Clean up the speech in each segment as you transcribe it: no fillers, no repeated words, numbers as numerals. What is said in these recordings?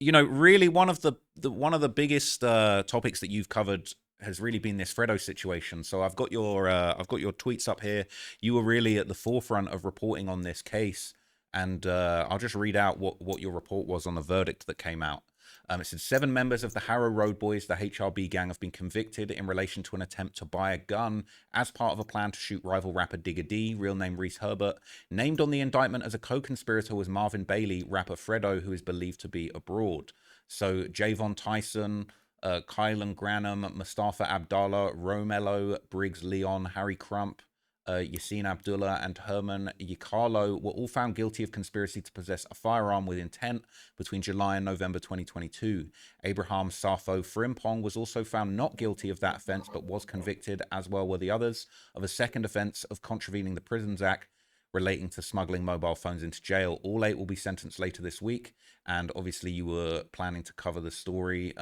really one of the biggest topics that you've covered has really been this Fredo situation. So I've got your tweets up here. You were really at the forefront of reporting on this case, and I'll just read out what your report was on the verdict that came out. It said 7 members of the Harrow Road Boys, the HRB gang, have been convicted in relation to an attempt to buy a gun as part of a plan to shoot rival rapper Digga D, real name Reese Herbert. Named on the indictment as a co-conspirator was Marvin Bailey, rapper Fredo, who is believed to be abroad. So Javon Tyson, Kylan Granham, Mustafa Abdallah, Romello, Briggs Leon, Harry Crump, Yassine Abdullah, and Herman Yikalo were all found guilty of conspiracy to possess a firearm with intent between July and November 2022. Abraham Safo Frimpong was also found not guilty of that offense, but was convicted, as well were the others, of a second offense of contravening the Prisons Act relating to smuggling mobile phones into jail. All 8 will be sentenced later this week, and obviously you were planning to cover the story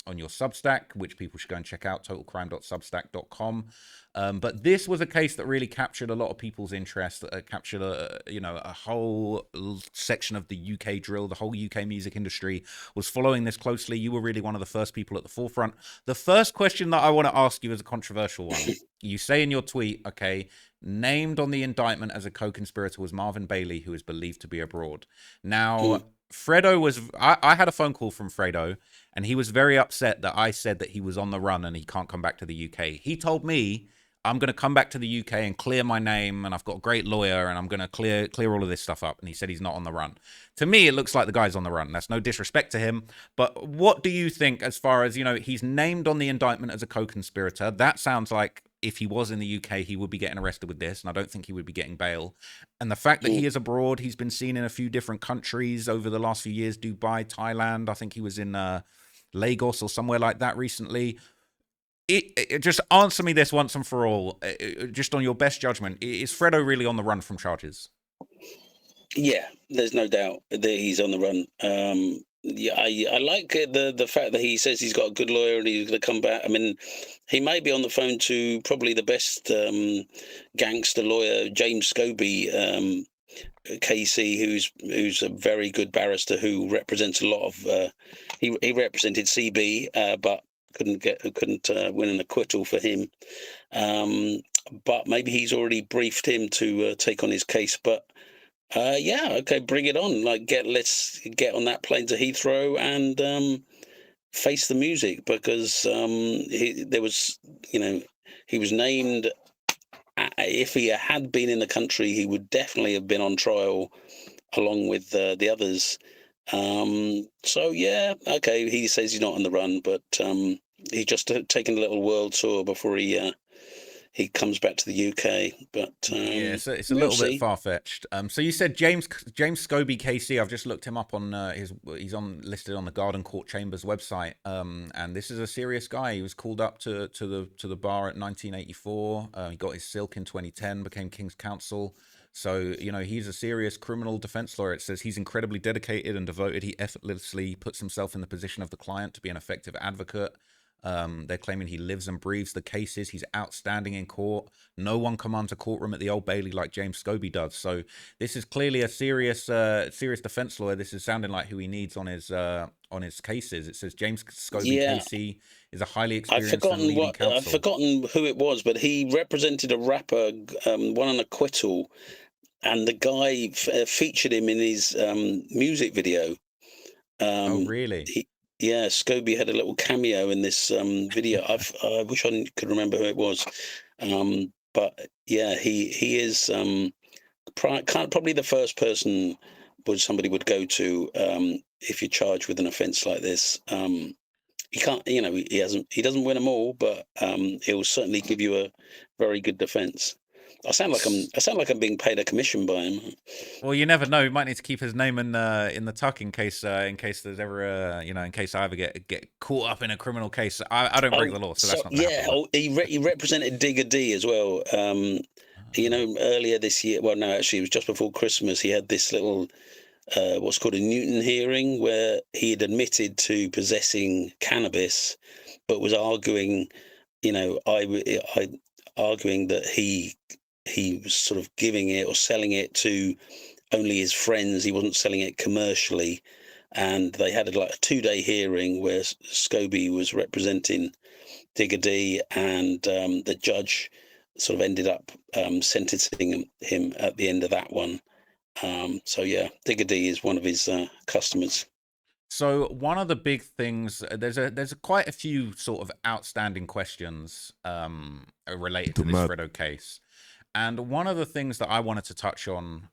on your Substack, which people should go and check out, totalcrime.substack.com. But this was a case that really captured a lot of people's interest, captured a whole section of the UK drill. The whole UK music industry was following this closely. You were really one of the first people at the forefront. The first question that I want to ask you is a controversial one. You say in your tweet, okay, named on the indictment as a co-conspirator was Marvin Bailey, who is believed to be abroad. Now, Fredo was... I had a phone call from Fredo, and he was very upset that I said that he was on the run and he can't come back to the UK. He told me, I'm going to come back to the UK and clear my name, and I've got a great lawyer, and I'm going to clear all of this stuff up. And he said he's not on the run. To me, it looks like the guy's on the run. That's no disrespect to him. But what do you think as far as, he's named on the indictment as a co-conspirator? That sounds like if he was in the UK, he would be getting arrested with this, and I don't think he would be getting bail. And the fact that he is abroad, he's been seen in a few different countries over the last few years, Dubai, Thailand. I think he was in Lagos or somewhere like that recently. It just answer me this once and for all, just on your best judgment. Is Fredo really on the run from charges? Yeah, there's no doubt that he's on the run. Yeah, I like the fact that he says he's got a good lawyer and he's going to come back. I mean, he may be on the phone to probably the best gangster lawyer, James Scobie, KC, who's a very good barrister who represents a lot of. He represented CB, but couldn't win an acquittal for him. But maybe he's already briefed him to take on his case. But yeah, okay, bring it on. Let's get on that plane to Heathrow and face the music, because he was named. If he had been in the country, he would definitely have been on trial along with the others. So yeah, okay, he says he's not on the run, but he's just taking a little world tour before he comes back to the UK. But yeah, it's a little bit far-fetched. So you said James Scobie KC. I've just looked him up on he's listed on the Garden Court Chambers website. And this is a serious guy. He was called up to the bar at 1984. He got his silk in 2010, became King's Counsel. So, he's a serious criminal defense lawyer. It says he's incredibly dedicated and devoted. He effortlessly puts himself in the position of the client to be an effective advocate. They're claiming he lives and breathes the cases. He's outstanding in court. No one commands a courtroom at the Old Bailey like James Scobie does. So this is clearly a serious defense lawyer. This is sounding like who he needs on his cases. It says James Scobie KC is a highly experienced and leading counsel. I've forgotten who it was, but he represented a rapper, won an acquittal, and the guy featured him in his music video. Oh, really? Yeah, Scobie had a little cameo in this video. I wish I could remember who it was, but yeah, he is probably the first person somebody would go to if you're charged with an offence like this. He can't, he doesn't win them all, but he'll certainly give you a very good defence. I sound like I'm being paid a commission by him. Well, you never know. We might need to keep his name in the tuck in case there's ever in case I ever get caught up in a criminal case. I don't break the law, so that's not gonna happen. He represented Digga D as well. Earlier this year. Well, no, actually, it was just before Christmas. He had this little what's called a Newton hearing, where he had admitted to possessing cannabis, but was arguing, arguing that he was sort of giving it or selling it to only his friends. He wasn't selling it commercially. and they had like a 2-day hearing where Scobie was representing Digger D, and the judge sort of ended up sentencing him at the end of that one. So yeah, Digger D is one of his customers. So one of the big things, there's quite a few sort of outstanding questions related To to this Matt. Fredo case. And one of the things that I wanted to touch on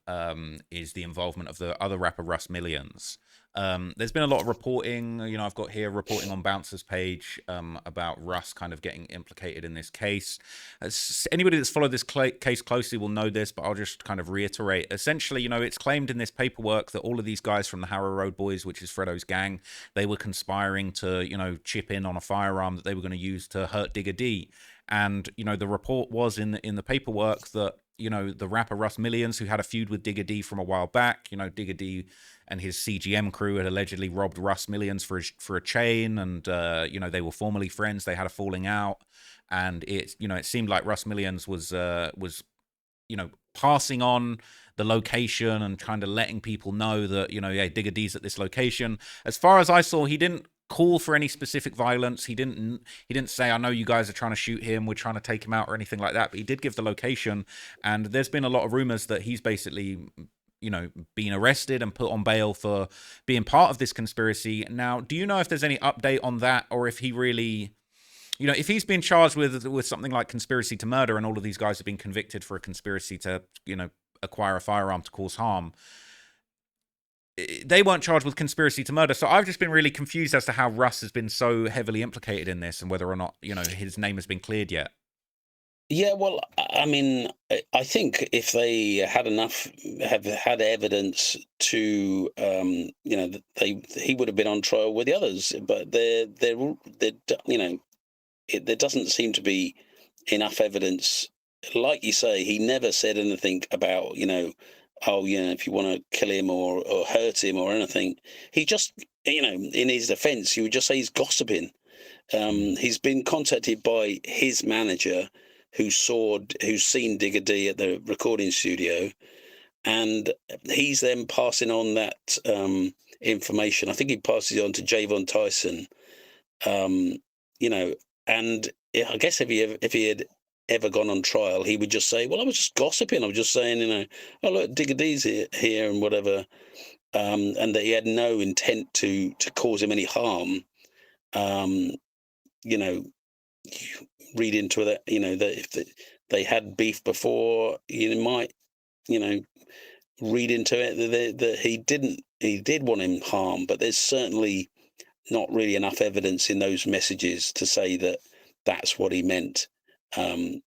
is the involvement of the other rapper Russ Millions. There's been a lot of reporting. I've got here reporting on Bouncer's page about Russ kind of getting implicated in this case. Anybody that's followed this case closely will know this, but I'll just kind of reiterate. Essentially, it's claimed in this paperwork that all of these guys from the Harrow Road Boys, which is Fredo's gang, they were conspiring to, chip in on a firearm that they were going to use to hurt Digger D. And the report was in the paperwork that the rapper Russ Millions, who had a feud with Digger D from a while back, Digger D and his CGM crew had allegedly robbed Russ Millions for a chain, and they were formerly friends. They had a falling out, and it seemed like Russ Millions was passing on the location and kind of letting people know that yeah, Digger D's at this location. As far as I saw, he didn't call for any specific violence. He didn't say, I know you guys are trying to shoot him, we're trying to take him out, or anything like that, but he did give the location. And there's been a lot of rumors that he's basically being arrested and put on bail for being part of this conspiracy. Now, do you know if there's any update on that, or if he really, if he's been charged with something like conspiracy to murder, and all of these guys have been convicted for a conspiracy to acquire a firearm to cause harm? They weren't charged with conspiracy to murder. So I've just been really confused as to how Russ has been so heavily implicated in this, and whether or not his name has been cleared yet. Yeah, well, I mean, I think if they had had evidence to, he would have been on trial with the others. But there doesn't seem to be enough evidence. Like you say, he never said anything about, if you want to kill him or hurt him or anything. He just, in his defense, he would just say he's gossiping. He's been contacted by his manager, who's seen Digger D at the recording studio, and he's then passing on that information. I think he passes it on to Javon Tyson. And I guess if he had ever gone on trial, he would just say, well, I was just gossiping. I was just saying, oh, look, Digger D's here and whatever. And that he had no intent to cause him any harm. You read into that, that if they had beef before, you might, read into it that he did want him harm, but there's certainly not really enough evidence in those messages to say that that's what he meant. I'm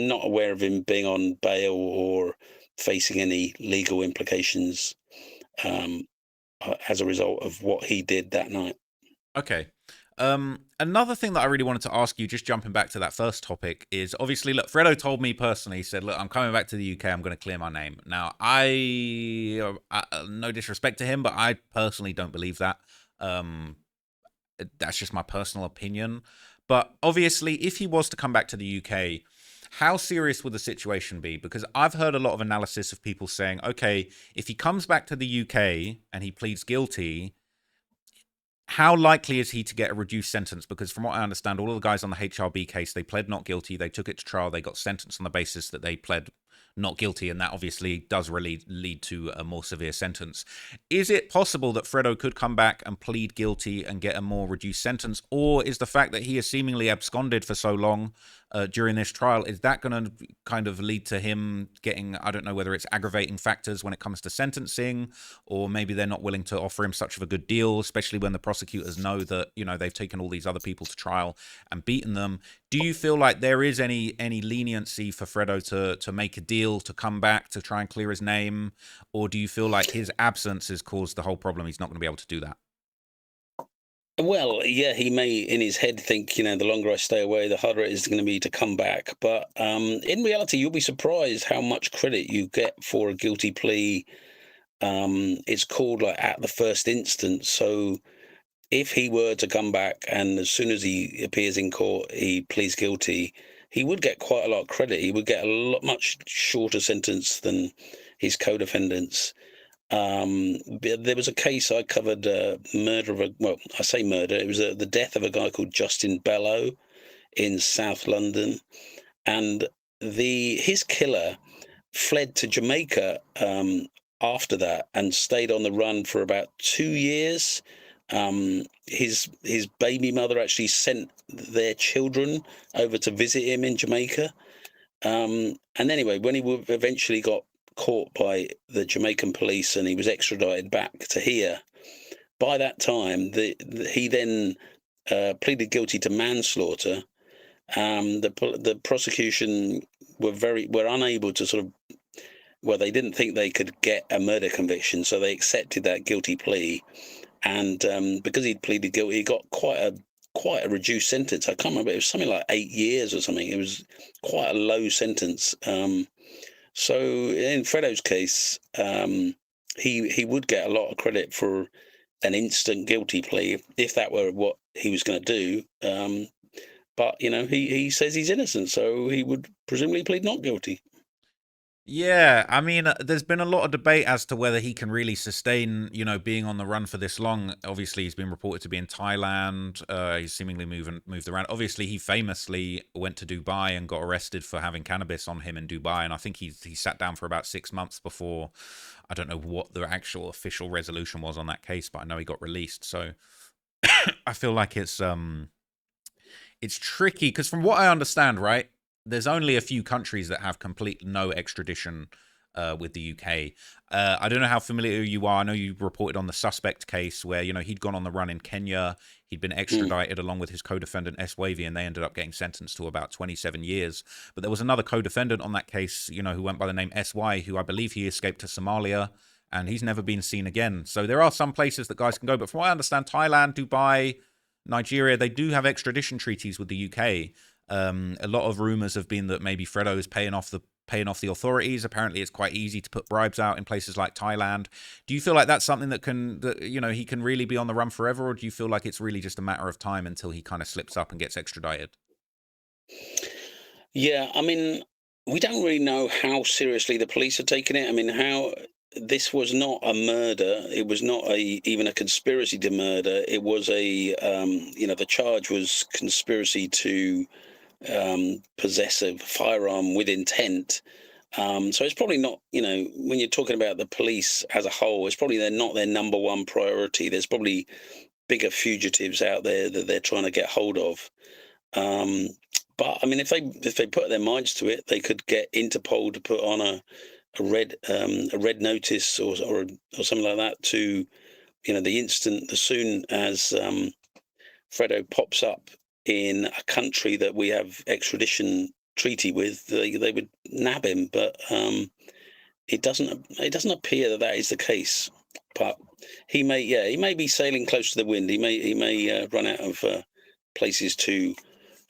not aware of him being on bail or facing any legal implications as a result of what he did that night. Okay. Another thing that I really wanted to ask you, just jumping back to that first topic, is obviously, look, Fredo told me personally, he said, look, I'm coming back to the UK, I'm going to clear my name. Now, I no disrespect to him, but I personally don't believe that. That's just my personal opinion. But obviously, if he was to come back to the UK, how serious would the situation be? Because I've heard a lot of analysis of people saying, okay, if he comes back to the UK and he pleads guilty, how likely is he to get a reduced sentence? Because from what I understand, all of the guys on the HRB case, they pled not guilty. They took it to trial. They got sentenced on the basis that they pled not guilty. And that obviously does really lead to a more severe sentence. Is it possible that Fredo could come back and plead guilty and get a more reduced sentence? Or is the fact that he has seemingly absconded for so long during this trial, is that going to kind of lead to him getting, I don't know whether it's aggravating factors when it comes to sentencing, or maybe they're not willing to offer him such of a good deal, especially when the prosecutors know that, they've taken all these other people to trial and beaten them. Do you feel like there is any leniency for Fredo to make a deal, to come back, to try and clear his name? Or do you feel like his absence has caused the whole problem? He's not going to be able to do that? Well, yeah, he may in his head think, the longer I stay away, the harder it is going to be to come back. But in reality, you'll be surprised how much credit you get for a guilty plea. It's called like at the first instance. So if he were to come back and as soon as he appears in court, he pleads guilty, he would get quite a lot of credit. He would get much shorter sentence than his co-defendants. There was a case I covered, murder of a, well, I say murder, it was the death of a guy called Justin Bellow in South London, and his killer fled to Jamaica after that and stayed on the run for about 2 years. His baby mother actually sent their children over to visit him in Jamaica. And anyway, when he eventually got caught by the Jamaican police and he was extradited back to here, by that time, he then pleaded guilty to manslaughter. The prosecution were unable to sort of, well, they didn't think they could get a murder conviction, so they accepted that guilty plea. And because he'd pleaded guilty, he got quite a reduced sentence. I can't remember; it was something like 8 years or something. It was quite a low sentence. So in Fredo's case, he would get a lot of credit for an instant guilty plea if that were what he was going to do. But he says he's innocent, so he would presumably plead not guilty. Yeah, I mean, there's been a lot of debate as to whether he can really sustain, being on the run for this long. Obviously, he's been reported to be in Thailand. He's seemingly moved around. Obviously, he famously went to Dubai and got arrested for having cannabis on him in Dubai, and I think he sat down for about 6 months before. I don't know what the actual official resolution was on that case, but I know he got released. So I feel like it's tricky because from what I understand, right, there's only a few countries that have complete no extradition with the UK. I don't know how familiar you are. I know you reported on the suspect case where, he'd gone on the run in Kenya. He'd been extradited along with his co-defendant S. Wavy, and they ended up getting sentenced to about 27 years. But there was another co-defendant on that case, who went by the name S.Y., who I believe he escaped to Somalia, and he's never been seen again. So there are some places that guys can go. But from what I understand, Thailand, Dubai, Nigeria, they do have extradition treaties with the UK. A lot of rumors have been that maybe Fredo is paying off the authorities. Apparently, it's quite easy to put bribes out in places like Thailand. Do you feel like that's something that he can really be on the run forever, or do you feel like it's really just a matter of time until he kind of slips up and gets extradited? Yeah, I mean, we don't really know how seriously the police are taking it. I mean, how this was not a murder. It was not even a conspiracy to murder. It was the charge was conspiracy to possess a firearm with intent. So it's probably not, when you're talking about the police as a whole, it's probably they're not their number one priority. There's probably bigger fugitives out there that they're trying to get hold of. But I mean, if they put their minds to it, they could get Interpol to put on a red notice or something like that to, as soon as Fredo pops up in a country that we have extradition treaty with, they would nab him. But it doesn't appear that is the case. But he may be sailing close to the wind. He may run out of places to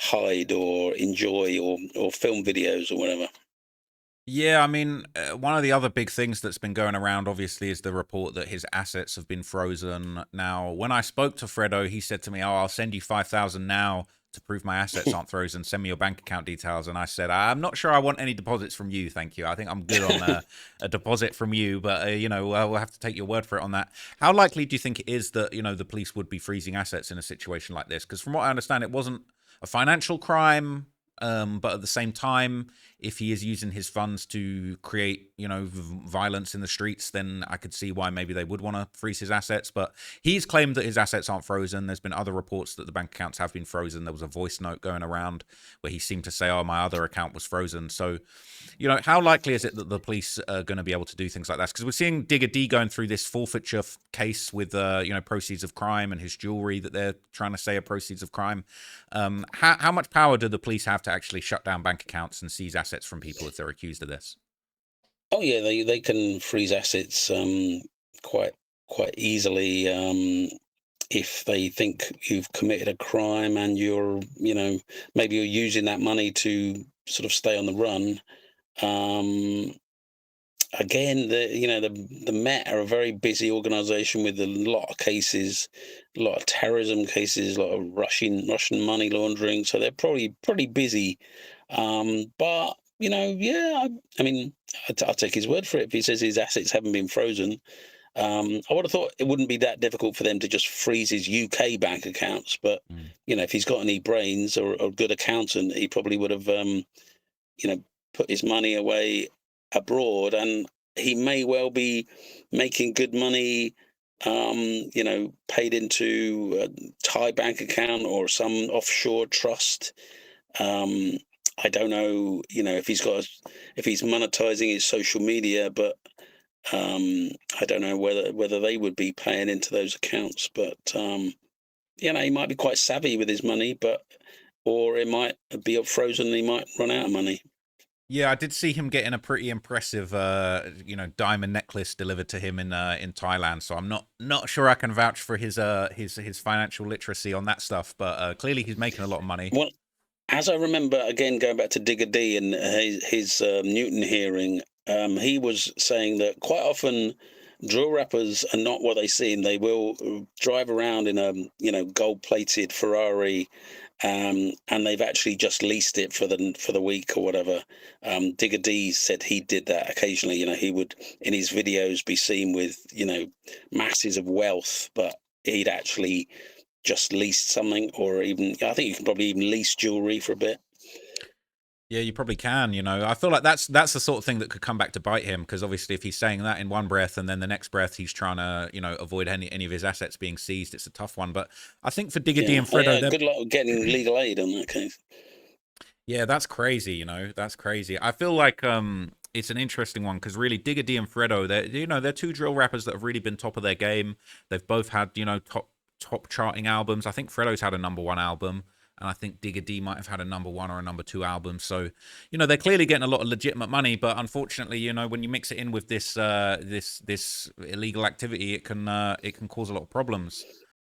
hide or enjoy or film videos or whatever. Yeah, I mean, one of the other big things that's been going around, obviously, is the report that his assets have been frozen. Now, when I spoke to Fredo, he said to me, "Oh, I'll send you 5,000 now to prove my assets aren't frozen. Send me your bank account details." And I said, "I'm not sure I want any deposits from you, thank you. I think I'm good on a deposit from you, but we'll have to take your word for it on that." How likely do you think it is that the police would be freezing assets in a situation like this? Because from what I understand, it wasn't a financial crime. But at the same time, if he is using his funds to create, violence in the streets, then I could see why maybe they would want to freeze his assets. But he's claimed that his assets aren't frozen. There's been other reports that the bank accounts have been frozen. There was a voice note going around where he seemed to say, "Oh, my other account was frozen." So, how likely is it that the police are going to be able to do things like that? Because we're seeing Digger D going through this forfeiture case with, proceeds of crime and his jewelry that they're trying to say are proceeds of crime. How much power do the police have to actually shut down bank accounts and seize assets from people if they're accused of this? Oh yeah, they can freeze assets quite easily if they think you've committed a crime and maybe you're using that money to sort of stay on the run. Um, Again, the Met are a very busy organisation with a lot of cases, a lot of terrorism cases, a lot of Russian money laundering. So they're probably pretty busy. But yeah, I mean, I'll take his word for it. If he says his assets haven't been frozen, I would have thought it wouldn't be that difficult for them to just freeze his UK bank accounts. But Mm. if he's got any brains or a good accountant, he probably would have, put his money away abroad, and he may well be making good money. Paid into a Thai bank account or some offshore trust. Um, I don't know, if he's monetizing his social media, but I don't know whether they would be paying into those accounts. But he might be quite savvy with his money, or it might be up frozen. And he might run out of money. Yeah, I did see him getting a pretty impressive, diamond necklace delivered to him in Thailand. So I'm not sure I can vouch for his financial literacy on that stuff, but clearly he's making a lot of money. Well, as I remember, again going back to Digger D and his Newton hearing, he was saying that quite often drill rappers are not what they seem. They will drive around in a gold-plated Ferrari, and they've actually just leased it for the week or whatever. Digger D said he did that occasionally. He would in his videos be seen with masses of wealth, but he'd actually just leased something, or even I think you can probably even lease jewelry for a bit. Yeah, you probably can. I feel like that's the sort of thing that could come back to bite him, because obviously if he's saying that in one breath and then the next breath he's trying to avoid any of his assets being seized, it's a tough one. But I think for Digger D Yeah, and Fredo, good luck with getting legal aid on that case. yeah, that's crazy. That's crazy. I feel like it's an interesting one because really Digger D and Fredo, they're two drill rappers that have really been top of their game. They've both had top charting albums. I think Fredo's had a #1 album, and I think Digger D might have had a #1 or a #2 album. So they're clearly getting a lot of legitimate money. But unfortunately, when you mix it in with this illegal activity, it can cause a lot of problems.